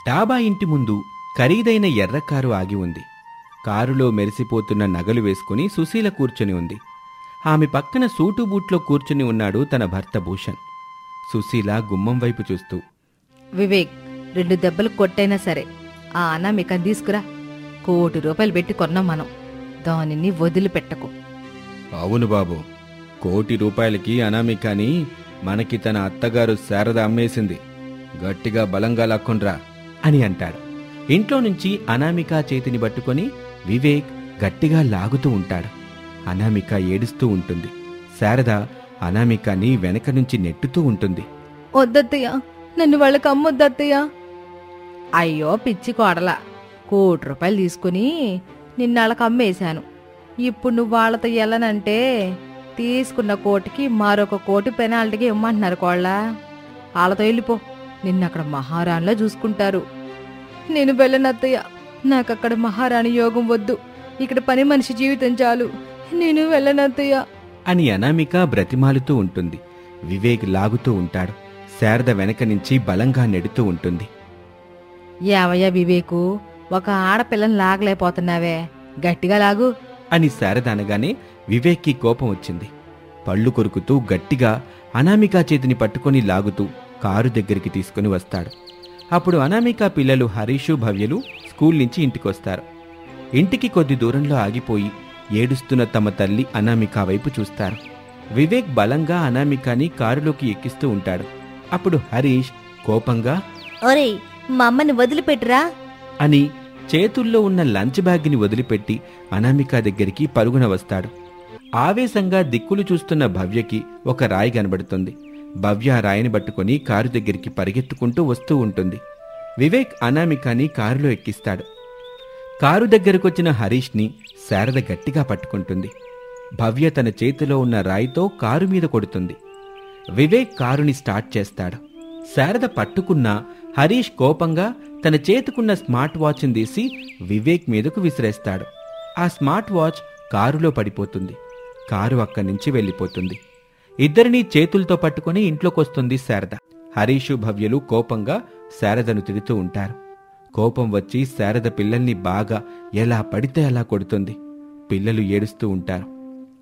డాబా ఇంటి ముందు ఖరీదైన ఎర్ర కారు ఆగి ఉంది. కారులో మెరిసిపోతున్న నగలు వేసుకుని సుశీల కూర్చొని ఉంది. ఆమె పక్కన సూటు బూట్లో కూర్చుని ఉన్నాడు తన భర్త భూషణ్. సుశీల గుమ్మం వైపు చూస్తూ, వివేక్, 2 దెబ్బలు కొట్టైనా సరే ఆ అనామికని తీసుకురా. ₹1 కోటి పెట్టి కొన్నాం మనం. దానిని వదిలిపెట్టకు. అవును బాబు, ₹1 కోటి అనామికాని మనకి తన అత్తగారు శారద అమ్మేసింది. గట్టిగా బలంగా లాక్కొండ్రా అని అంటాడు. ఇంట్లో నుంచి అనామిక చేతిని పట్టుకొని వివేక్ గట్టిగా లాగుతూ ఉంటాడు. అనామిక ఏడుస్తూ ఉంటుంది. శారద అనామికాని వెనక నుంచి నెట్టుతూ ఉంటుంది. వద్దత్తయ్య, నన్ను వాళ్ళకి అమ్మొద్దత్తయ్య. అయ్యో పిచ్చి కోడలా, ₹1 కోటి తీసుకుని నిన్నాళ్ళకి అమ్మేశాను. ఇప్పుడు నువ్వు వాళ్ళతో వెళ్ళనంటే తీసుకున్న కోటికి మరొక ₹1 కోటి పెనాల్టీకి ఇమ్మంటున్నారు కోళ్ళ. వాళ్ళతో వెళ్ళిపో, నిన్నక్కడ మహారాణిలా చూసుకుంటారు. నేను వెళ్ళనత్తయ్య, నాకక్కడ మహారాణి యోగం వద్దు. ఇక్కడ పని మనిషి జీవితం చాలు. నేను వెళ్ళనత్తయ్య అని అనామిక బ్రతిమాలుతూ ఉంటుంది. వివేక్ లాగుతూ ఉంటాడు. శారద వెనక నుంచి బలంగా నెడుతూ ఉంటుంది. ఏమయ్యా వివేకు, ఒక ఆడపిల్లని లాగలేకపోతున్నావే, గట్టిగా లాగు అని శారద అనగానే వివేక్కి కోపం వచ్చింది. పళ్ళు కొరుకుతూ గట్టిగా అనామిక చేతిని పట్టుకొని లాగుతూ కారు దగ్గరికి తీసుకుని వస్తాడు. అప్పుడు అనామిక పిల్లలు హరీషు, భవ్యలు స్కూల్ నుంచి ఇంటికొస్తారు. ఇంటికి కొద్ది దూరంలో ఆగిపోయి ఏడుస్తున్న తమ తల్లి అనామిక వైపు చూస్తారు. వివేక్ బలంగా అనామికాని కారులోకి ఎక్కిస్తూ ఉంటాడు. అప్పుడు హరీష్ కోపంగా, ఒరేయ్, మా అమ్మని వదిలిపెట్టురా అని చేతుల్లో ఉన్న లంచ్ బ్యాగ్ని వదిలిపెట్టి అనామిక దగ్గరికి పరుగున వస్తాడు. ఆవేశంగా దిక్కులు చూస్తున్న భవ్యకి ఒక రాయి కనబడుతుంది. భవ్య ఆ రాయిని పట్టుకుని కారు దగ్గరికి పరిగెత్తుకుంటూ వస్తూ ఉంటుంది. వివేక్ అనామికాని కారులో ఎక్కిస్తాడు. కారు దగ్గరకొచ్చిన హరీష్ని శారద గట్టిగా పట్టుకుంటుంది. భవ్య తన చేతిలో ఉన్న రాయితో కారు మీద కొడుతుంది. వివేక్ కారుని స్టార్ట్ చేస్తాడు. శారద పట్టుకున్న హరీష్ కోపంగా తన చేతుకున్న స్మార్ట్ వాచ్ని తీసి వివేక్ మీదకు విసిరేస్తాడు. ఆ స్మార్ట్ వాచ్ కారులో పడిపోతుంది. కారు అక్కడి నుంచి వెళ్ళిపోతుంది. ఇద్దరినీ చేతులతో పట్టుకుని ఇంట్లోకొస్తుంది శారద. హరీషు, భవ్యలు కోపంగా శారదను తిడుతూ ఉంటారు. కోపం వచ్చి శారద పిల్లల్ని బాగా ఎలా పడితే అలా కొడుతుంది. పిల్లలు ఏడుస్తూ ఉంటారు.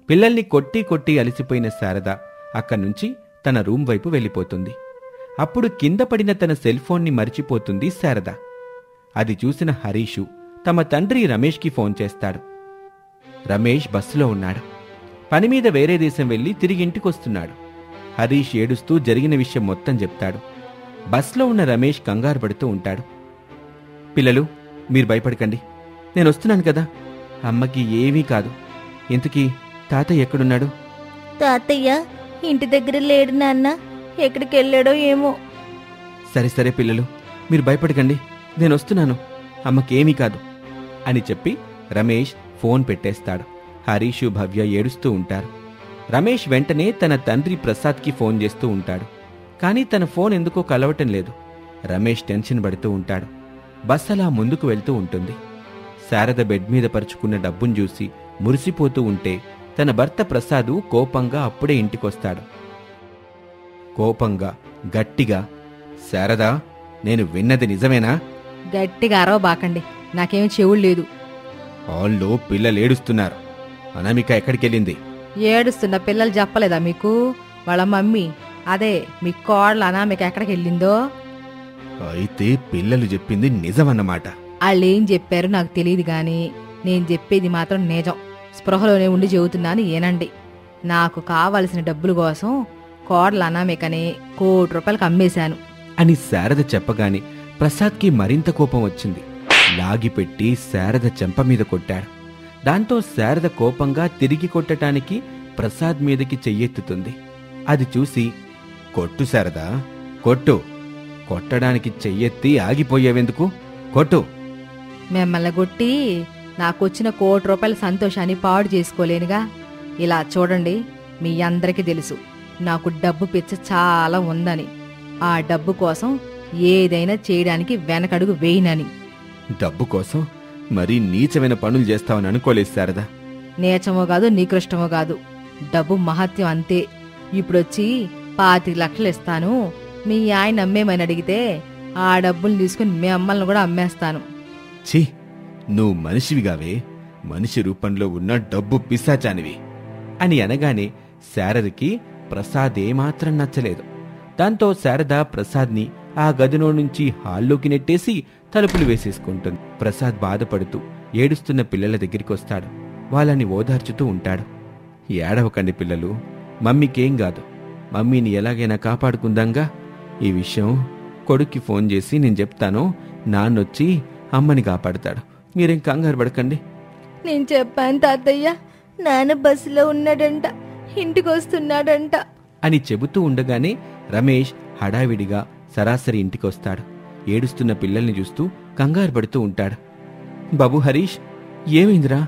పిల్లల్ని కొట్టి కొట్టి అలసిపోయిన శారద అక్కడి నుంచి తన రూమ్ వైపు వెళ్ళిపోతుంది. అప్పుడు కింద పడిన తన సెల్ ఫోన్ని మరిచిపోతుంది శారద. అది చూసిన హరీషు తమ తండ్రి రమేష్కి ఫోన్ చేస్తాడు. రమేష్ బస్సులో ఉన్నాడు. పనిమీద వేరే దేశం వెళ్లి తిరిగి ఇంటికొస్తున్నాడు. హరీష్ ఏడుస్తూ జరిగిన విషయం మొత్తం చెప్తాడు. బస్లో ఉన్న రమేష్ కంగారు పడుతూ ఉంటాడు. పిల్లలు, మీరు భయపడకండి, నేను వస్తున్నాను కదా. అమ్మకి ఏమీ కాదు. ఇంతకీ తాతయ్య ఎక్కడున్నాడు? తాతయ్య ఇంటి దగ్గర లేడు నాన్న, ఎక్కడికి వెళ్ళాడో ఏమో. సరే సరే పిల్లలు, మీరు భయపడకండి, నేను వస్తున్నాను. అమ్మకేమీ కాదు అని చెప్పి రమేష్ ఫోన్ పెట్టేస్తాడు. హరీషు, భవ్య ఏడుస్తూ ఉంటారు. రమేష్ వెంటనే తన తండ్రి ప్రసాద్కి ఫోన్ చేస్తూ ఉంటాడు. కానీ తన ఫోన్ ఎందుకో కలవటం లేదు. రమేష్ టెన్షన్ పడుతూ ఉంటాడు. బస్ అలా ముందుకు వెళ్తూ ఉంటుంది. శారద బెడ్ మీద పరుచుకున్న డబ్బును చూసి మురిసిపోతూ ఉంటే తన భర్త ప్రసాదు కోపంగా అప్పుడే ఇంటికొస్తాడు. కోపంగా గట్టిగా, శారదా, నేను విన్నది నిజమేనా? గట్టిగా అరవబాకండి, నాకేం చెవుడు లేదు. హాల్లో పిల్లలేడుస్తున్నారు. అనామిక ఎక్కడికెళ్ళింది? ఏడుస్తున్న పిల్లలు చెప్పలేదా మీకు? వాళ్ళ మమ్మీ, అదే మీ కోడలు అనామిక ఎక్కడికి వెళ్ళిందో? అయితే పిల్లలు చెప్పింది నిజమన్నమాట. వాళ్ళేం చెప్పారో నాకు తెలియదు గాని నేను చెప్పేది మాత్రం నిజం. స్పృహలోనే ఉండి చెబుతున్నాను ఏనండి. నాకు కావలసిన డబ్బుల కోసం కోడలు అనామికని ₹1 కోటి అమ్మేశాను అని శారద చెప్పగానే ప్రసాద్కి మరింత కోపం వచ్చింది. లాగిపెట్టి శారద చెంప మీద కొట్టాడు. దాంతో శారద కోపంగా తిరిగి కొట్టటానికి ప్రసాద్ మీదకి చెయ్యెత్తుతుంది. అది చూసి, కొట్టు శారదా, కొట్టు, కొట్టడానికి చెయ్యెత్తి ఆగిపోయేవెందుకు, కొట్టు. మిమ్మల్ని కొట్టి నాకొచ్చిన ₹1 కోటి సంతోషాన్ని పాడు చేసుకోలేనుగా. ఇలా చూడండి, మీ అందరికీ తెలుసు నాకు డబ్బు పిచ్చ చాలా ఉందని. ఆ డబ్బు కోసం ఏదైనా చేయడానికి వెనకడుగు వేయనని. డబ్బు కోసం మరీ నీచమైన పనులు చేస్తావని అనుకోలేదు శారదా. నీచమో కాదు, నీకృష్టమో కాదు, డబ్బు మహత్యం అంతే. ఇప్పుడొచ్చి 25 లక్షలు ఇస్తాను, మీ ఆయన అమ్మేమని అడిగితే ఆ డబ్బులు తీసుకుని మీ అమ్మల్ని కూడా అమ్మేస్తాను. ఛీ, నువ్వు మనిషివిగావే, మనిషి రూపంలో ఉన్న డబ్బు పిశాచానివి అని అనగానే శారదకి ప్రసాద్ ఏమాత్రం నచ్చలేదు. దాంతో శారద ప్రసాద్ని ఆ గదిలో నుంచి హాల్లోకి నెట్టేసి తలుపులు వేసేసుకుంటుంది. ప్రసాద్ బాధపడుతూ ఏడుస్తున్న పిల్లల దగ్గరికి వస్తాడు. వాళ్ళని ఓదార్చుతూ ఉంటాడు. ఏడవకండి పిల్లలు, మమ్మీకేం కాదు, మమ్మీని ఎలాగైనా కాపాడుకుందాంగా. ఈ విషయం కొడుక్కి ఫోన్ చేసి నేను చెప్తాను, నాన్నొచ్చి అమ్మని కాపాడుతాడు, మీరేం కంగారు పడకండి. నేను చెప్పాను తాతయ్య, నాన్న బస్సులో ఉన్నాడంట, ఇంటికి వస్తున్నాడంట అని చెబుతూ ఉండగానే రమేష్ హడావిడిగా సరాసరి ఇంటికొస్తాడు. ఏడుస్తున్న పిల్లల్ని చూస్తూ కంగారు పడుతూ ఉంటాడు. బాబు హరీష్, ఏమైందిరా,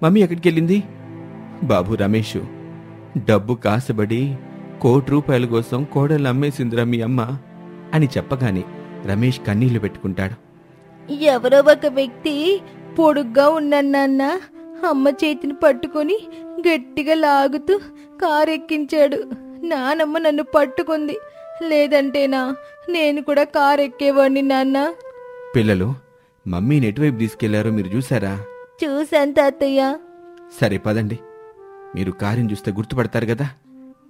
మమ్మీ ఎక్కడికెళ్ళింది? బాబు రమేషు, డబ్బు కాసబడి ₹1,00,00,000 కోసం కోడలు అమ్మేసిందిరా మీ అమ్మ అని చెప్పగానే రమేష్ కన్నీళ్లు పెట్టుకుంటాడు. ఎవరో ఒక వ్యక్తి పొడుగ్గా ఉన్నాన్న అమ్మ చేతిని పట్టుకొని గట్టిగా లాగుతూ కారెక్కించాడు. నానమ్మ నన్ను పట్టుకుంది, లేదంటేనా నేను కూడా కారెక్కేవాడిని నాన్న. పిల్లలు, మమ్మీని ఎటువైపు తీసుకెళ్లారో మీరు చూసారా? చూశాను తాతయ్య. సరే పదండి, మీరు కారుని చూస్తే గుర్తుపడతారు కదా.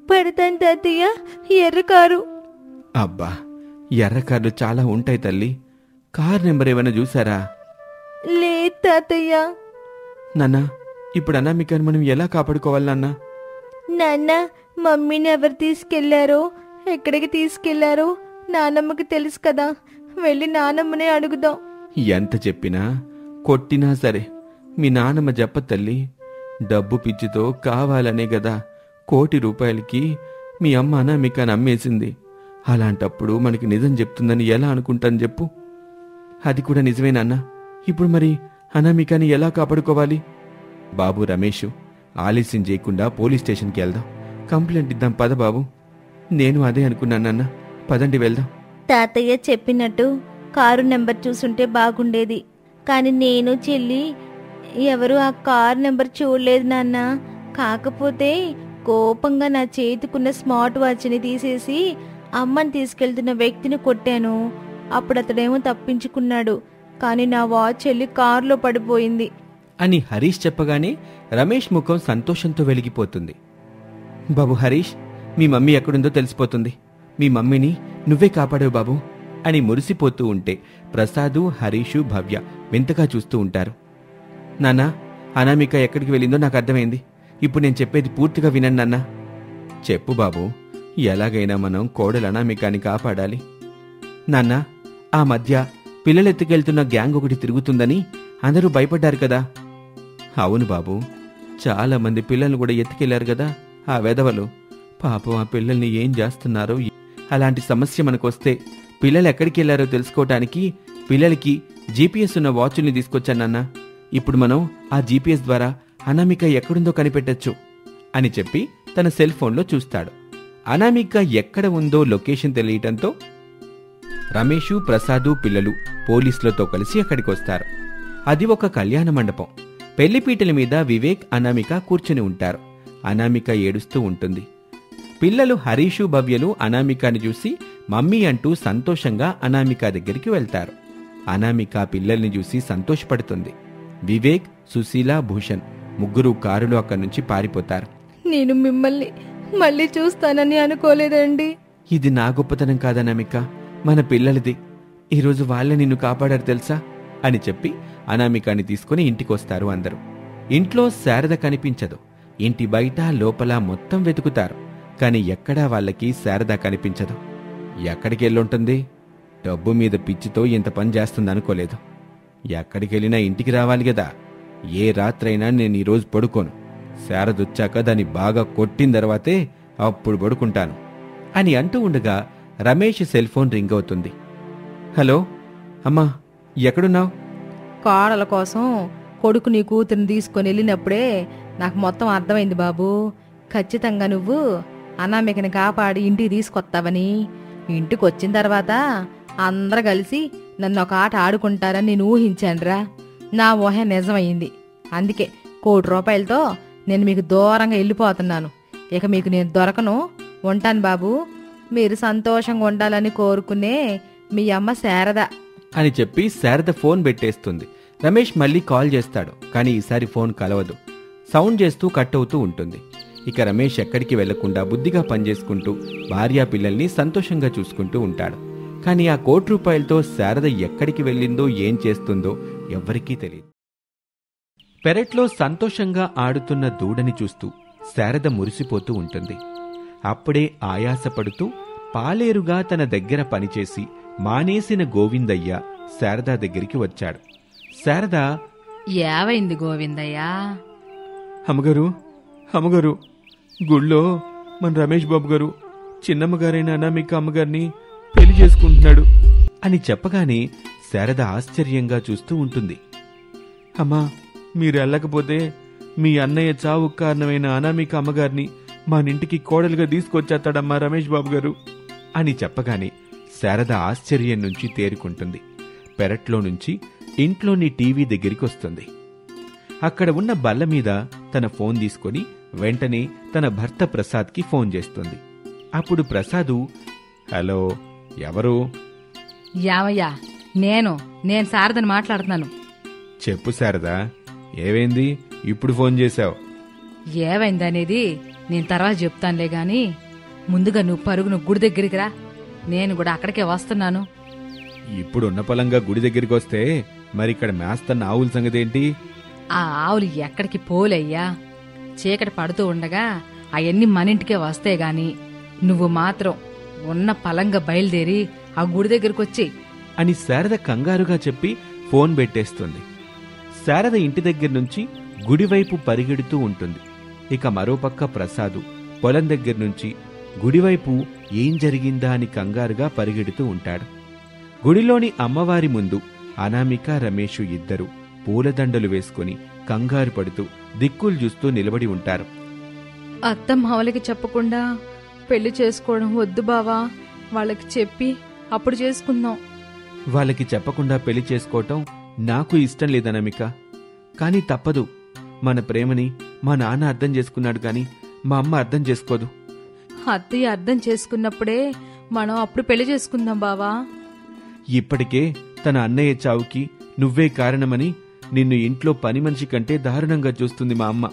పడతాను తాతయ్య, ఎర్ర కారు. అబ్బా, ఎర్ర కార్లు చాలా ఉంటాయి తల్లి. కార్ నెంబర్ ఏమైనా చూసారా? లేదు తాతయ్య. నాన్న, ఇప్పుడు అనామికని మనం ఎలా కాపాడుకోవాలి నాన్న? నాన్న, మమ్మీని ఎవరు తీసుకెళ్లారో, ఎక్కడికి తీసుకెళ్లారో నానమ్మకి తెలుసు కదా, వెళ్ళి నానమ్మనే అడుగుదాం. ఎంత చెప్పినా కొట్టినా సరే మీ నానమ్మ చెప్ప తల్లి. డబ్బు పిచ్చితో కావాలనే గదా ₹1,00,00,000కి మీ అమ్మ అనామికని అమ్మేసింది. అలాంటప్పుడు మనకి నిజం చెప్తుందని ఎలా అనుకుంటాను చెప్పు? అది కూడా నిజమేనన్నా. ఇప్పుడు మరి అనామికని ఎలా కాపాడుకోవాలి? బాబు రమేషు, ఆలస్యం చేయకుండా పోలీస్ స్టేషన్కి వెళ్దాం, కంప్లైంట్ ఇద్దాం పద బాబు. నేను అదే అనుకున్నానన్నా, పదండి వెళ్దాం. తాతయ్య చెప్పినట్టు కారు నెంబర్ చూసుంటే బాగుండేది, కానీ నేను చెల్లి ఎవరు ఆ కారు నెంబర్ చూడలేదు నాన్న. కాకపోతే కోపంగా నా చేతికున్న స్మార్ట్ వాచ్ని తీసేసి అమ్మని తీసుకెళ్తున్న వ్యక్తిని కొట్టాను. అప్పుడు అతడేమో తప్పించుకున్నాడు, కానీ నా వాచ్ వెళ్ళి కారులో పడిపోయింది అని హరీష్ చెప్పగానే రమేష్ ముఖం సంతోషంతో వెలిగిపోతుంది. బాబు హరీష్, మీ మమ్మీ ఎక్కడుందో తెలిసిపోతుంది. మీ మమ్మీని నువ్వే కాపాడావు బాబు అని మురిసిపోతూ ఉంటే ప్రసాదు, హరీషు, భవ్య వింతగా చూస్తూ ఉంటారు. నాన్నా, అనామిక ఎక్కడికి వెళ్ళిందో నాకు అర్థమైంది. ఇప్పుడు నేను చెప్పేది పూర్తిగా వినండి నాన్నా. చెప్పు బాబు, ఎలాగైనా మనం కోడలు అనామికాని కాపాడాలి. నాన్నా, ఆ మధ్య పిల్లలెత్తుకెళ్తున్న గ్యాంగ్ ఒకటి తిరుగుతుందని అందరూ భయపడ్డారు కదా. అవును బాబు, చాలా మంది పిల్లల్ని కూడా ఎత్తుకెళ్లారు కదా ఆ వెధవలు. పాపం ఆ పిల్లల్ని ఏం చేస్తున్నారో. అలాంటి సమస్య మనకొస్తే పిల్లలు ఎక్కడికి వెళ్లారో తెలుసుకోవటానికి పిల్లలకి జీపీఎస్ ఉన్న వాచుల్ని తీసుకొచ్చానన్నా. ఇప్పుడు మనం ఆ జీపీఎస్ ద్వారా అనామిక ఎక్కడుందో కనిపెట్టచ్చు అని చెప్పి తన సెల్ ఫోన్లో చూస్తాడు. అనామిక ఎక్కడ ఉందో లొకేషన్ తెలియటంతో రమేషు, ప్రసాదు పిల్లలు పోలీసులతో కలిసి అక్కడికి వస్తారు. అది ఒక కళ్యాణ మండపం. పెళ్లిపీటల మీద వివేక్, అనామిక కూర్చుని ఉంటారు. అనామిక ఏడుస్తూ ఉంటుంది. పిల్లలు హరీషు, భవ్యలు అనామికాని చూసి మమ్మీ అంటూ సంతోషంగా అనామిక దగ్గరికి వెళ్తారు. అనామిక పిల్లల్ని చూసి సంతోషపడుతుంది. వివేక్, సుశీల, భూషణ్ ముగ్గురు కారులో అక్కడి నుంచి పారిపోతారు. నేను మిమ్మల్ని మళ్ళీ చూస్తానని అనుకోలేదండి. ఇది నా గొప్పతనం కాదనామిక, మన పిల్లలది. ఈరోజు వాళ్ళే నిన్ను కాపాడారు తెలుసా అని చెప్పి అనామికాని తీసుకుని ఇంటికొస్తారు అందరూ. ఇంట్లో శారద కనిపించదు. ఇంటి బయట లోపల మొత్తం వెతుకుతారు, కాని ఎక్కడా వాళ్ళకి శారద కనిపించదు. ఎక్కడికెళ్ళుంటుంది? డబ్బు మీద పిచ్చితో ఇంత పని చేస్తుందనుకోలేదు. ఎక్కడికెళ్ళినా ఇంటికి రావాలి గదా. ఏ రాత్రైనా నేను ఈరోజు పడుకోను. శారదొచ్చాక దాన్ని బాగా కొట్టిన తర్వాతే అప్పుడు పడుకుంటాను అని అంటూ ఉండగా రమేష్ సెల్ ఫోన్ రింగ్ అవుతుంది. హలో అమ్మా, ఎక్కడున్నావు? కోడల కోసం కొడుకు నీ కూతురిని తీసుకొని వెళ్ళినప్పుడే నాకు మొత్తం అర్థమైంది బాబు. ఖచ్చితంగా నువ్వు అనామికని కాపాడి ఇంటికి తీసుకొస్తావని. ఇంటికి వచ్చిన తర్వాత అందరూ కలిసి నన్ను ఒక ఆట ఆడుకుంటారని నేను ఊహించానురా. నా ఊహ నిజమైంది. అందుకే ₹1,00,00,000తో నేను మీకు దూరంగా వెళ్ళిపోతున్నాను. ఇక మీకు నేను దొరకను. ఉంటాను బాబు. మీరు సంతోషంగా ఉండాలని కోరుకునే మీ అమ్మ శారద. అని చెప్పి శారద ఫోన్ పెట్టేస్తుంది. రమేష్ మళ్ళీ కాల్ చేస్తాడు, కానీ ఈసారి ఫోన్ కలవదు. సౌండ్ చేస్తూ కట్ అవుతూ ఉంటుంది. ఇక రమేష్ ఎక్కడికి వెళ్లకుండా బుద్ధిగా పనిచేసుకుంటూ భార్యా పిల్లల్ని సంతోషంగా చూసుకుంటూ ఉంటాడు. కానీ ఆ ₹1,00,00,000తో శారద ఎక్కడికి వెళ్ళిందో ఏం చేస్తుందో ఎవ్వరికీ తెలియదు. పెరట్లో సంతోషంగా ఆడుతున్న దూడని చూస్తూ శారద మురిసిపోతూ ఉంటుంది. అప్పుడే ఆయాసపడుతూ పాలేరుగా తన దగ్గర పనిచేసి మానేసిన గోవిందయ్య శారద దగ్గరికి వచ్చాడు. శారద, ఏవైంది గోవిందయ్యా? అమ్మగారు, గుళ్ళో మన రమేష్ బాబు గారు చిన్నమ్మగారైన అనామిక అమ్మగారిని పెళ్లి చేసుకుంటున్నాడు అని చెప్పగానే శారద ఆశ్చర్యంగా చూస్తూ ఉంటుంది. అమ్మా, మీరు వెళ్ళకపోతే మీ అన్నయ్య చావు కారణమైన అనామిక అమ్మగారిని మానింటికి కోడలుగా తీసుకొచ్చేస్తాడమ్మా రమేష్ బాబు గారు అని చెప్పగానే శారద ఆశ్చర్యం నుంచి తేరుకుంటుంది. పెరట్లో నుంచి ఇంట్లోని టీవీ దగ్గరికి వస్తుంది. అక్కడ ఉన్న బల్ల మీద తన ఫోన్ తీసుకొని వెంటనే తన భర్త ప్రసాద్కి ఫోన్ చేస్తుంది. అప్పుడు ప్రసాదు, హలో, ఎవరు? యావయ్యా, నేను శారదని మాట్లాడుతున్నాను. చెప్పు శారదా, ఏవైంది? ఇప్పుడు ఫోన్ చేశావు? ఏవైందనేది నేను తర్వాత చెప్తానులే గాని ముందుగా నువ్వు పరుగును గుడి దగ్గరికి రా. నేను కూడా అక్కడికే వస్తున్నాను. ఇప్పుడున్న పొలంగా గుడి దగ్గరికి వస్తే మరి ఇక్కడ మేస్తన్న ఆవుల సంగతేంటి? ఆ ఆవులు ఎక్కడికి పోలయ్యా. చీకటి పడుతూ ఉండగా అవన్నీ మనింటికే వస్తాయి గాని నువ్వు మాత్రం ఉన్న పలంగా బయలుదేరి ఆ గుడి దగ్గరకొచ్చి అని శారద కంగారుగా చెప్పి ఫోన్ పెట్టేస్తుంది. శారద ఇంటి దగ్గర నుంచి గుడివైపు పరిగెడుతూ ఉంటుంది. ఇక మరోపక్క ప్రసాదు పొలం దగ్గర నుంచి గుడివైపు ఏం జరిగిందా అని కంగారుగా పరిగెడుతూ ఉంటాడు. గుడిలోని అమ్మవారి ముందు అనామిక, రమేషు ఇద్దరు పూలదండలు వేసుకుని కంగారు పడుతూ దిక్కులు చూస్తూ నిలబడి ఉంటారు. అత్తమావలకి చెప్పకుండా పెళ్లి చేసుకోవడం వద్దు బావా, వాళ్ళకి చెప్పి అప్పుడు చేసుకుందాం. వాళ్ళకి చెప్పకుండా పెళ్లి చేసుకోవటం నాకు ఇష్టం లేదనామిక, కానీ తప్పదు. మన ప్రేమని మా నాన్న అర్థం చేసుకున్నాడు, కానీ మా అమ్మ అర్థం చేసుకోదు. అత్తయ్య అర్థం చేసుకున్నప్పుడే మనం అప్పుడు పెళ్లి చేసుకుందాం బావా. ఇప్పటికే తన అన్నయ్య చావుకి నువ్వే కారణమని నిన్ను ఇంట్లో పని మనిషి కంటే దారుణంగా చూస్తుంది మా అమ్మ.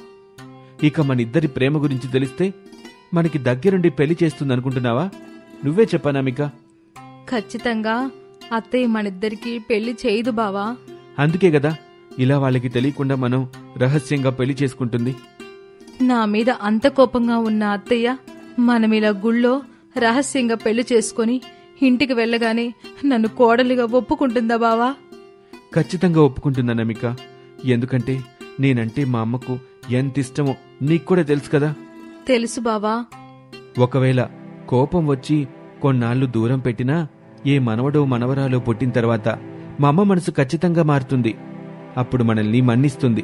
ఇక మనిద్దరి ప్రేమ గురించి తెలిస్తే మనకి దగ్గరుండి పెళ్లి చేస్తుందనుకుంటున్నావా? నువ్వే చెప్పనామిక. ఖచ్చితంగా అత్తయ్య మనిద్దరికి పెళ్లి చేయదు బావా. అందుకే గదా ఇలా వాళ్ళకి తెలియకుండా మనం రహస్యంగా పెళ్లి చేసుకుంటుంది. నా మీద అంత కోపంగా ఉన్న అత్తయ్య మనమిలా గుళ్ళో రహస్యంగా పెళ్లి చేసుకుని ఇంటికి వెళ్ళగానే నన్ను కోడలిగా ఒప్పుకుంటుందా బావా? ఖచ్చితంగా ఒప్పుకుంటుందనమిక. ఎందుకంటే నేనంటే మా అమ్మకు ఎంత ఇష్టమో నీకు కూడా తెలుసు కదా. తెలుసు బావా. ఒకవేళ కోపం వచ్చి కొన్నాళ్లు దూరం పెట్టినా ఏ మనవడో మనవరాలో పుట్టిన తర్వాత మా అమ్మ మనసు ఖచ్చితంగా మారుతుంది. అప్పుడు మనల్ని మన్నిస్తుంది.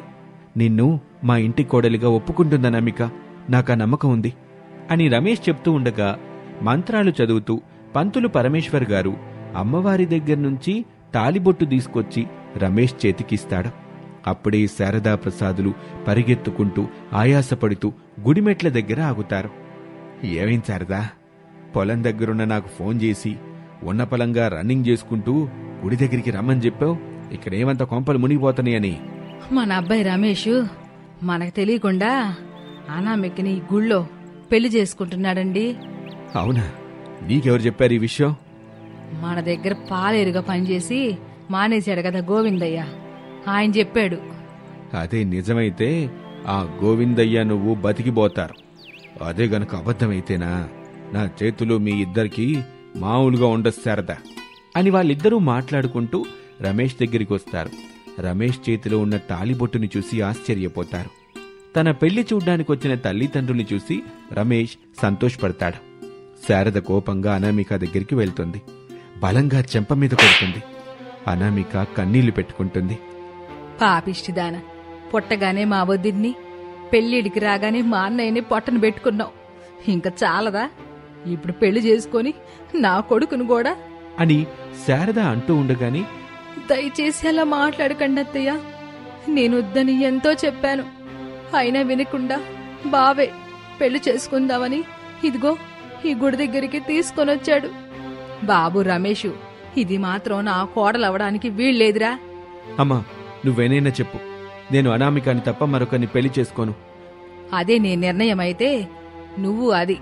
నిన్ను మా ఇంటి కోడలిగా ఒప్పుకుంటుందనమిక. నాకా నమ్మకం ఉంది అని రమేష్ చెప్తూ ఉండగా మంత్రాలు చదువుతూ పంతులు పరమేశ్వర్ గారు అమ్మవారి దగ్గర నుంచి తాలిబొట్టు తీసుకొచ్చి రమేష్ చేతికిస్తాడు. అప్పుడే శారదా ప్రసాదులు పరిగెత్తుకుంటూ ఆయాసపడుతూ గుడిమెట్ల దగ్గర ఆగుతారు. ఏమేం శారదా, పొలం దగ్గరున్న నాకు ఫోన్ చేసి ఉన్న పొలంగా రన్నింగ్ చేసుకుంటూ గుడి దగ్గరికి రమ్మని చెప్పావు. ఇక్కడేమంత కొంపలు మునిగిపోతాయని. మన అబ్బాయి రమేష్ మనకు తెలియకుండా అనామికని ఈ గుళ్ళో పెళ్లి చేసుకుంటున్నాడండి. అవునా? నీకెవరు చెప్పారు ఈ విషయం? మన దగ్గర పాలేరుగా పనిచేసి మానేశాడు కదా గోవిందయ్య, ఆయన చెప్పాడు. అదే నిజమైతే ఆ గోవిందయ్య నువ్వు బతికిపోతారు. అదే గనక అబద్ధమైతేనా నా చేతులు మీ ఇద్దరికీ మామూలుగా ఉండదు శారదా అని వాళ్ళిద్దరూ మాట్లాడుకుంటూ రమేష్ దగ్గరికి వస్తారు. రమేష్ చేతిలో ఉన్న తాళిబొట్టుని చూసి ఆశ్చర్యపోతారు. తన పెళ్లి చూడ్డానికి వచ్చిన తల్లిదండ్రుల్ని చూసి రమేష్ సంతోషపడతాడు. శారద కోపంగా అనామిక దగ్గరికి వెళ్తుంది. బలంగా చెంప మీద కొడుతుంది. అనామిక కన్నీళ్లు పెట్టుకుంటుంది. పాపిష్టిదాన, పుట్టగానే మా వదిన్ని, పెళ్లిడికి రాగానే మా అన్నయ్యని పొట్టను పెట్టుకున్నావు. ఇంకా చాలదా ఇప్పుడు పెళ్లి చేసుకొని నా కొడుకును కూడా అని శారద అంటూ ఉండగాని, దయచేసి అలా మాట్లాడకండి అత్తయ్య. నేను వద్దని ఎంతో చెప్పాను, అయినా వినకుండా బావే పెళ్లి చేసుకుందామని ఇదిగో ఈ గుడి దగ్గరికి తీసుకొనొచ్చాడు. బాబు రమేషు ఇది మాత్రం నా కోడలవడానికి వీల్లేదురా. అమ్మా, నువ్వేనైనా చెప్పు, నేను అనామికాని తప్ప మరొకరిని పెళ్లి చేసుకోను. అదే నీ నిర్ణయం అయితే నువ్వు అది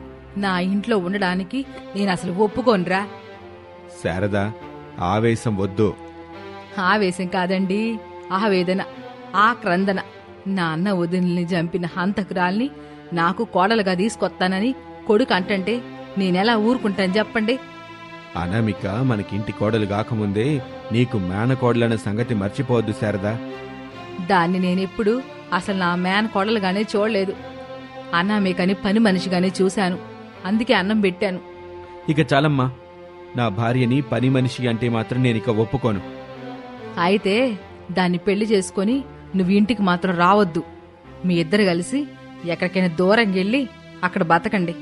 నా ఇంట్లో ఉండడానికి నేనసలు ఒప్పుకోనురా. శారదా, ఆవేశం వద్దు. ఆవేశం కాదండి, ఆవేదన, ఆక్రందన. నా అన్న వదినల్ని చంపిన హంతకురాల్ని నాకు కోడలుగా తీసుకొస్తానని కొడుకు అంటంటే నేనెలా ఊరుకుంటాను చెప్పండి. అనామిక మనకింటి కోడలు కాకముందే నీకు మేనకోడలన్న సంగతి మర్చిపోవద్దు శారదా. దాన్ని నేనెప్పుడు అసలు నా మేన కోడలుగానే చూడలేదు. అనామికని పని మనిషిగానే చూశాను. అందుకే అన్నం పెట్టాను. ఇక చాలమ్మా, నా భార్యని పని మనిషి అంటే మాత్రం నేనిక ఒప్పుకోను. అయితే దాన్ని పెళ్లి చేసుకొని నువ్వు ఇంటికి మాత్రం రావద్దు. మీ ఇద్దరు కలిసి ఎక్కడికైనా దూరంగెళ్ళి అక్కడ బతకండి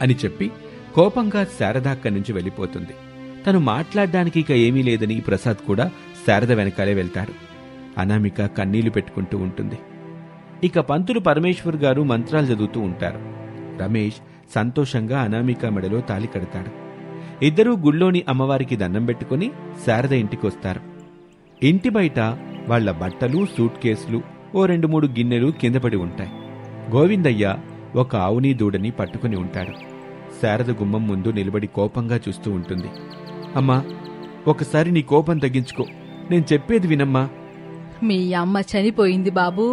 అని చెప్పి కోపంగా శారద అక్కడి నుంచి వెళ్ళిపోతుంది. తను మాట్లాడ్డానికి ఇక ఏమీ లేదని ప్రసాద్ కూడా శారద వెనకాలే వెళ్తాడు. అనామిక కన్నీళ్లు పెట్టుకుంటూ ఉంటుంది. ఇక పంతులు పరమేశ్వర్ గారు మంత్రాలు చదువుతూ ఉంటారు. రమేష్ సంతోషంగా అనామిక మెడలో తాళి కడతాడు. ఇద్దరూ గుళ్ళోని అమ్మవారికి దండం పెట్టుకుని శారద ఇంటికొస్తారు. ఇంటి బయట వాళ్ల బట్టలు, సూట్ కేసులు, ఓ 2-3 గిన్నెలు కిందపడి ఉంటాయి. గోవిందయ్య ఒక ఆవుని దూడని పట్టుకుని ఉంటాడు. శారద గుమ్మం ముందు నిలబడి కోపంగా చూస్తూ ఉంటుంది. అమ్మా, ఒకసారి నీ కోపం తగ్గించుకో, నేను చెప్పేది వినమ్మా. మీ అమ్మ చనిపోయింది బాబూ,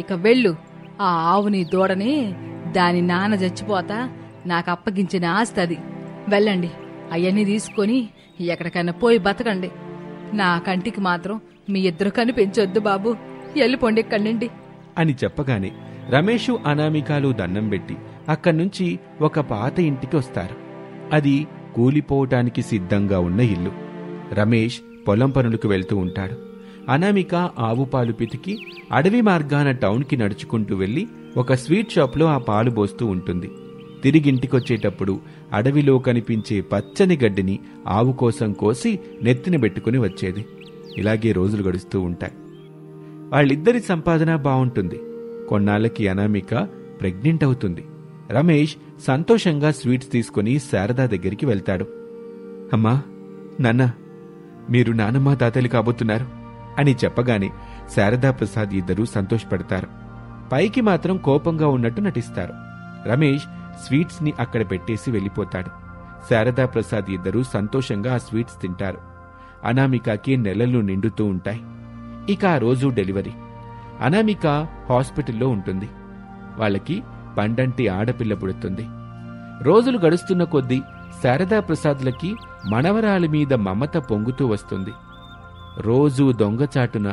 ఇక వెళ్ళు. ఆ ఆవుని దూడని దాని నాన్న చచ్చిపోతా నాకు అప్పగించిన ఆస్తి అది. వెళ్ళండి, అవన్నీ తీసుకొని ఎక్కడికైనా పోయి బతకండి. నా కంటికి మాత్రం మీ ఇద్దరు కనిపించొద్దు బాబు, వెళ్ళిపోండి ఇక్కడి నుండి అని చెప్పగానే రమేషు, అనామికాలు దండం పెట్టి అక్కడ్నుంచి ఒక పాత ఇంటికి వస్తారు. అది కూలిపోవటానికి సిద్ధంగా ఉన్న ఇల్లు. రమేష్ పొలం పనులకు వెళ్తూ ఉంటాడు. అనామిక ఆవు పాలు పితికి అడవి మార్గాన టౌన్కి నడుచుకుంటూ వెళ్లి ఒక స్వీట్ షాప్లో ఆ పాలు పోస్తూ ఉంటుంది. తిరిగింటికొచ్చేటప్పుడు అడవిలో కనిపించే పచ్చని గడ్డిని ఆవు కోసం కోసి నెత్తిన పెట్టుకుని వచ్చేది. ఇలాగే రోజులు గడుస్తూ ఉంటాయి. వాళ్ళిద్దరి సంపాదన బావుంటుంది. కొన్నాళ్ళకి అనామిక ప్రెగ్నెంట్ అవుతుంది. రమేష్ సంతోషంగా స్వీట్స్ తీసుకుని శారదా దగ్గరికి వెళ్తాడు. అమ్మా, నాన్న, మీరు నానమ్మ తాతలు కాబోతున్నారు అని చెప్పగానే శారదా ప్రసాద్ ఇద్దరూ సంతోషపడతారు. పైకి మాత్రం కోపంగా ఉన్నట్టు నటిస్తారు. రమేష్ స్వీట్స్ ని అక్కడ పెట్టేసి వెళ్ళిపోతాడు. శారదా ప్రసాద్ ఇద్దరూ సంతోషంగా ఆ స్వీట్స్ తింటారు. అనామికకి నెలలు నిండుతూ ఉంటాయి. ఇక ఆ రోజు డెలివరీ. అనామిక హాస్పిటల్లో ఉంటుంది. వాళ్ళకి పండంటి ఆడపిల్ల పుడుతుంది. రోజులు గడుస్తున్న కొద్దీ శారదా ప్రసాద్లకి మనవరాలి మీద మమత పొంగుతూ వస్తుంది. రోజూ దొంగచాటున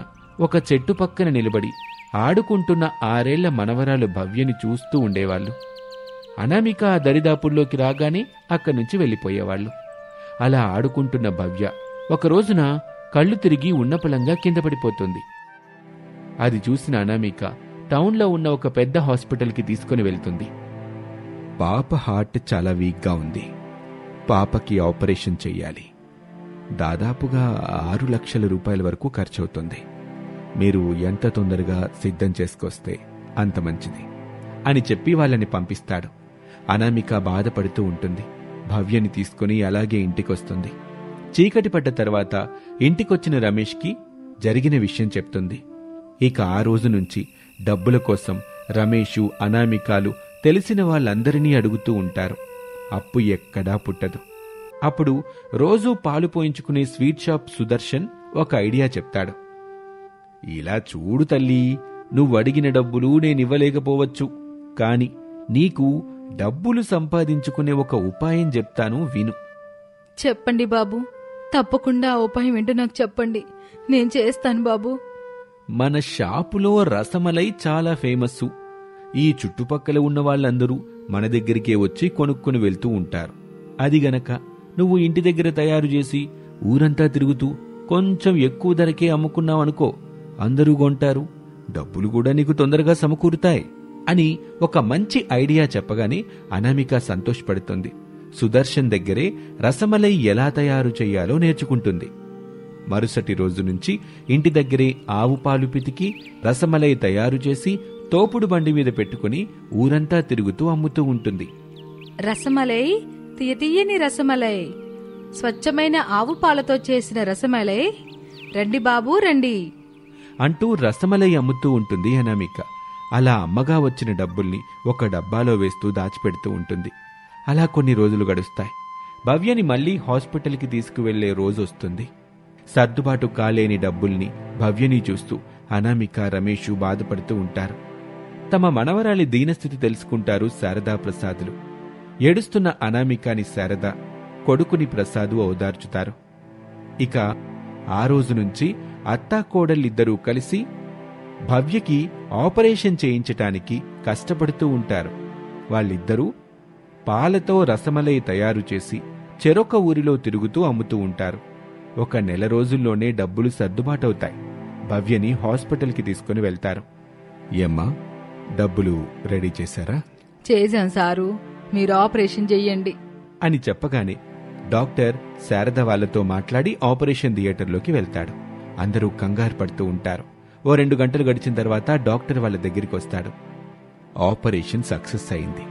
ఒక చెట్టు పక్కన నిలబడి ఆడుకుంటున్న 6 ఏళ్ల మనవరాలు భవ్యని చూస్తూ ఉండేవాళ్లు. అనామిక ఆ దరిదాపుల్లోకి రాగానే అక్కడి నుంచి వెళ్ళిపోయేవాళ్లు. అలా ఆడుకుంటున్న భవ్య ఒక రోజున కళ్ళు తిరిగి ఉన్నపళంగా కింద పడిపోతుంది. అది చూసిన అనామిక టౌన్లో ఉన్న ఒక పెద్ద హాస్పిటల్కి తీసుకుని వెళ్తుంది. పాప హార్ట్ చాలా వీక్గా ఉంది. పాపకి ఆపరేషన్ చెయ్యాలి. దాదాపుగా 6 లక్షల రూపాయల వరకు ఖర్చవుతుంది. మీరు ఎంత తొందరగా సిద్ధం చేసుకొస్తే అంత మంచిది అని చెప్పి వాళ్ళని పంపిస్తాడు. అనామిక బాధపడుతూ ఉంటుంది. భవ్యని తీసుకుని అలాగే ఇంటికొస్తుంది. చీకటి పడ్డ తర్వాత ఇంటికొచ్చిన రమేష్కి జరిగిన విషయం చెప్తుంది. ఇక ఆ రోజు నుంచి డబ్బుల కోసం రమేషు, అనామికాలు తెలిసిన వాళ్ళందరినీ అడుగుతూ ఉంటారు. అప్పు ఎక్కడా పుట్టదు. అప్పుడు రోజూ పాలు పోయించుకునే స్వీట్ షాప్ సుదర్శన్ ఒక ఐడియా చెప్తాడు. ఇలా చూడు తల్లి, నువ్వడిగిన డబ్బులు నేనివ్వలేకపోవచ్చు, కాని నీకు డబ్బులు సంపాదించుకునే ఒక ఉపాయం చెప్తాను, విను. చెప్పండి బాబు, తప్పకుండా ఆ ఉపాయం ఏంటో నాకు చెప్పండి, నేను చేస్తాను బాబు. మన షాపులో రసమలై చాలా ఫేమస్సు. ఈ చుట్టుపక్కల ఉన్న వాళ్ళందరూ మన దగ్గరికే వచ్చి కొనుక్కుని వెళ్తూ ఉంటారు. అది గనక నువ్వు ఇంటి దగ్గర తయారు చేసి ఊరంతా తిరుగుతూ కొంచెం ఎక్కువ ధరకే అమ్ముకున్నావనుకో, అందరూ కొంటారు, డబ్బులు కూడా నీకు తొందరగా సమకూరుతాయి అని ఒక మంచి ఐడియా చెప్పగానే అనామిక సంతోషపడుతుంది. సుదర్శన్ దగ్గరే రసమలై ఎలా తయారు చెయ్యాలో నేర్చుకుంటుంది. మరుసటి రోజు నుంచి ఇంటి దగ్గరే ఆవు పాలు పితికి రసమలై తయారు చేసి తోపుడు బండి మీద పెట్టుకుని ఊరంతా తిరుగుతూ అమ్ముతూ ఉంటుంది. రసమలై, తీయని రసమలై, స్వచ్ఛమైన ఆవు పాలతో చేసిన రసమలై. రండి బాబూ రండి అంటూ రసమలై అమ్ముతూ ఉంటుంది అనామిక. అలా అమ్మగా వచ్చిన డబ్బుల్ని ఒక డబ్బాలో వేస్తూ దాచిపెడుతూ ఉంటుంది. అలా కొన్ని రోజులు గడుస్తాయి. భవ్యని మళ్లీ హాస్పిటల్కి తీసుకువెళ్లే రోజు వస్తుంది. సర్దుబాటు కాలేని డబ్బుల్ని భవ్యని చూస్తూ అనామిక, రమేషు బాధపడుతూ ఉంటారు. తమ మనవరాలి దీనస్థితి తెలుసుకుంటారు శారదా ప్రసాదులు. ఏడుస్తున్న అనామికాని శారద, కొడుకుని ప్రసాదు ఓదార్చుతారు. ఇక ఆ రోజు నుంచి అత్తాకోడళ్ళిద్దరూ కలిసి భవ్యకి ఆపరేషన్ చేయించటానికి కష్టపడుతూ ఉంటారు. వాళ్ళిద్దరూ పాలతో రసమలై తయారు చేసి చెరొక ఊరిలో తిరుగుతూ అమ్ముతూ ఉంటారు. ఒక నెల రోజుల్లోనే డబ్బులు సర్దుబాటవుతాయి. భవ్యని హాస్పిటల్కి తీసుకుని వెళ్తారు. ఏమ్మా, డబ్బులు రెడీ చేశారా? చేశాం సారు, మీరు ఆపరేషన్ చెయ్యండి అని చెప్పగానే డాక్టర్ శారద వాళ్లతో మాట్లాడి ఆపరేషన్ థియేటర్లోకి వెళ్తాడు. అందరూ కంగారు పడుతూ ఉంటారు. ఓ 2 గంటలు గడిచిన తర్వాత డాక్టర్ వాళ్ళ దగ్గరికి వస్తాడు. ఆపరేషన్ సక్సెస్ అయింది,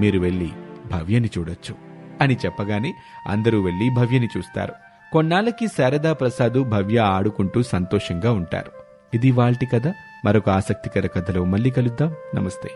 మీరు వెళ్ళి భవ్యని చూడొచ్చు అని చెప్పగానే అందరూ వెళ్లి భవ్యని చూస్తారు. కొన్నాళ్ళకి శారదా ప్రసాదు, భవ్య ఆడుకుంటూ సంతోషంగా ఉంటారు. ఇది వాల్టి కథ. మరొక ఆసక్తికర కథలో మళ్ళీ కలుద్దాం. నమస్తే.